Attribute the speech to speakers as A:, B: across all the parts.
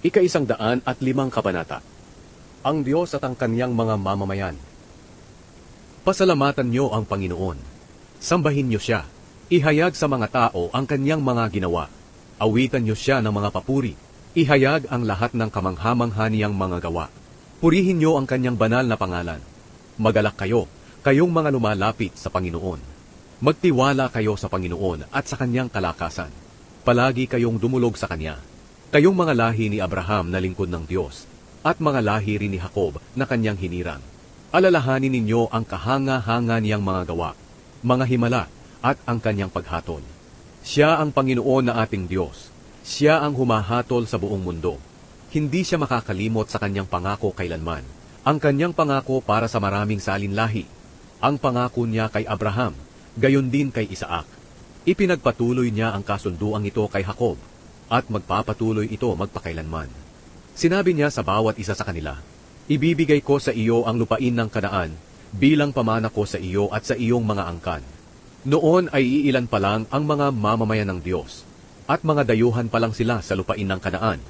A: Ika-105 kabanata. Ang Diyos at ang Kaniyang mga mamamayan. Pasalamatan niyo ang Panginoon. Sambahin niyo siya. Ihayag sa mga tao ang Kaniyang mga ginawa. Awitan niyo siya ng mga papuri. Ihayag ang lahat ng kamangha-mangha niyang mga gawa. Purihin niyo ang Kaniyang banal na pangalan. Magalak kayo, kayong mga lumalapit sa Panginoon. Magtiwala kayo sa Panginoon at sa Kaniyang kalakasan. Palagi kayong dumulog sa Kanya. Kayong mga lahi ni Abraham na lingkod ng Diyos, at mga lahi rin ni Jacob na Kanyang hinirang. Alalahanin ninyo ang kahanga-hanga niyang mga gawa, mga himala, at ang Kanyang paghatol. Siya ang Panginoon na ating Diyos. Siya ang humahatol sa buong mundo. Hindi siya makakalimot sa Kanyang pangako kailanman. Ang Kanyang pangako para sa maraming salinlahi. Ang pangako niya kay Abraham, gayon din kay Isaac. Ipinagpatuloy niya ang kasunduang ito kay Jacob, at magpapatuloy ito magpakailanman. Sinabi niya sa bawat isa sa kanila, ibibigay ko sa iyo ang lupain ng Kanaan bilang pamana ko sa iyo at sa iyong mga angkan. Noon ay iilan pa lang ang mga mamamayan ng Diyos, at mga dayuhan pa lang sila sa lupain ng Kanaan.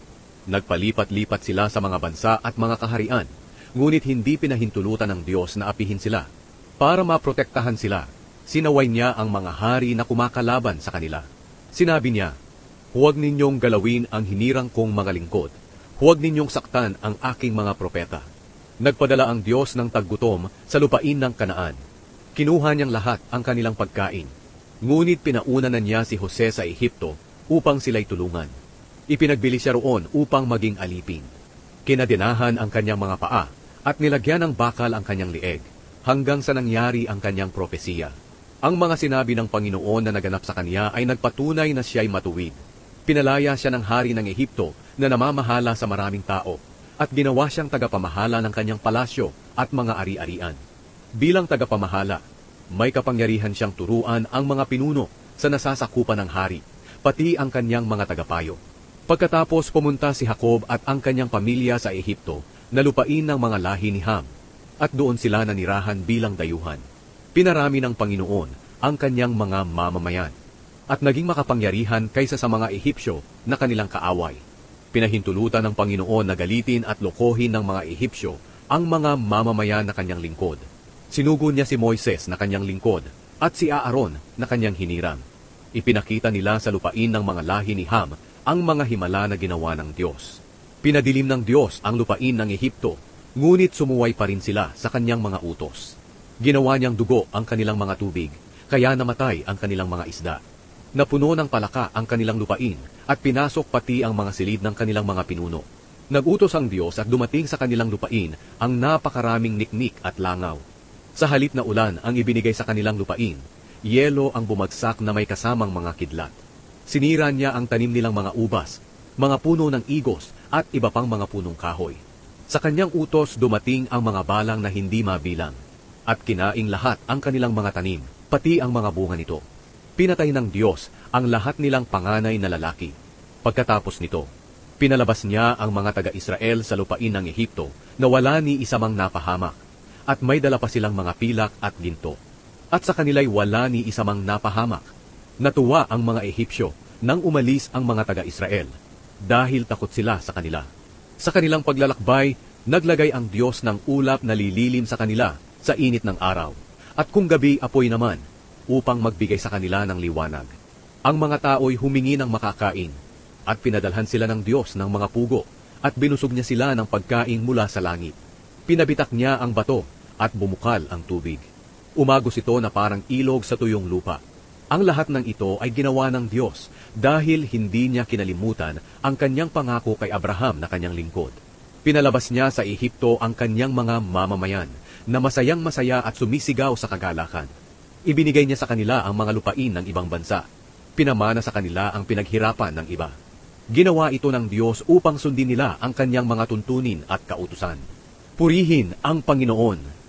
A: Nagpalipat-lipat sila sa mga bansa at mga kaharian, ngunit hindi pinahintulutan ng Diyos na apihin sila. Para maprotektahan sila, sinaway niya ang mga hari na kumakalaban sa kanila. Sinabi niya, huwag ninyong galawin ang hinirang kong mga lingkod. Huwag ninyong saktan ang aking mga propeta. Nagpadala ang Diyos ng taggutom sa lupain ng Kanaan. Kinuha niyang lahat ang kanilang pagkain. Ngunit pinauna na niya si Jose sa Ehipto upang sila'y tulungan. Ipinagbili siya roon upang maging alipin. Kinadinahan ang kanyang mga paa at nilagyan ng bakal ang kanyang lieg hanggang sa nangyari ang kanyang propesiya. Ang mga sinabi ng Panginoon na naganap sa kanya ay nagpatunay na siya'y matuwid. Pinalaya siya ng hari ng Ehipto na namamahala sa maraming tao at ginawa siyang tagapamahala ng kanyang palasyo at mga ari-arian. Bilang tagapamahala, may kapangyarihan siyang turuan ang mga pinuno sa nasasakupan ng hari, pati ang kanyang mga tagapayo. Pagkatapos pumunta si Jacob at ang kanyang pamilya sa Ehipto na lupain ng mga lahi ni Ham, at doon sila nanirahan bilang dayuhan. Pinarami ng Panginoon ang kanyang mga mamamayan, at naging makapangyarihan kaysa sa mga Ehipsyo na kanilang kaaway. Pinahintulutan ng Panginoon na galitin at lokohin ng mga Ehipsyo ang mga mamamayan na kanyang lingkod. Sinugo niya si Moises na kanyang lingkod at si Aaron na kanyang hinirang. Ipinakita nila sa lupain ng mga lahi ni Ham ang mga himala na ginawa ng Diyos. Pinadilim ng Diyos ang lupain ng Ehipto, ngunit sumuway pa rin sila sa kanyang mga utos. Ginawa niyang dugo ang kanilang mga tubig, kaya namatay ang kanilang mga isda. Napuno ng palaka ang kanilang lupain at pinasok pati ang mga silid ng kanilang mga pinuno. Nagutos ang Diyos at dumating sa kanilang lupain ang napakaraming niknik at langaw. Sa halip na ulan ang ibinigay sa kanilang lupain, yelo ang bumagsak na may kasamang mga kidlat. Sinira niya ang tanim nilang mga ubas, mga puno ng igos at iba pang mga punong kahoy. Sa kanyang utos dumating ang mga balang na hindi mabilang, at kinaing lahat ang kanilang mga tanim, pati ang mga bunga nito. Pinatay ng Diyos ang lahat nilang panganay na lalaki. Pagkatapos nito, pinalabas niya ang mga taga-Israel sa lupain ng Ehipto na wala ni isa mang napahamak, at may dala pa silang mga pilak at ginto. At sa kanila'y wala ni isa mang napahamak. Natuwa ang mga Ehipsyo nang umalis ang mga taga-Israel, dahil takot sila sa kanila. Sa kanilang paglalakbay, naglagay ang Diyos ng ulap na lililim sa kanila sa init ng araw, at kung gabi apoy naman, upang magbigay sa kanila ng liwanag. Ang mga tao'y humingi ng makakain, at pinadalhan sila ng Diyos ng mga pugo, at binusog niya sila ng pagkain mula sa langit. Pinabitak niya ang bato, at bumukal ang tubig. Umagos ito na parang ilog sa tuyong lupa. Ang lahat ng ito ay ginawa ng Diyos, dahil hindi niya kinalimutan ang kanyang pangako kay Abraham na kanyang lingkod. Pinalabas niya sa Ehipto ang kanyang mga mamamayan, na masayang-masaya at sumisigaw sa kagalakan. Ibinigay niya sa kanila ang mga lupain ng ibang bansa. Pinamana sa kanila ang pinaghirapan ng iba. Ginawa ito ng Diyos upang sundin nila ang kanyang mga tuntunin at kautusan. Purihin ang Panginoon.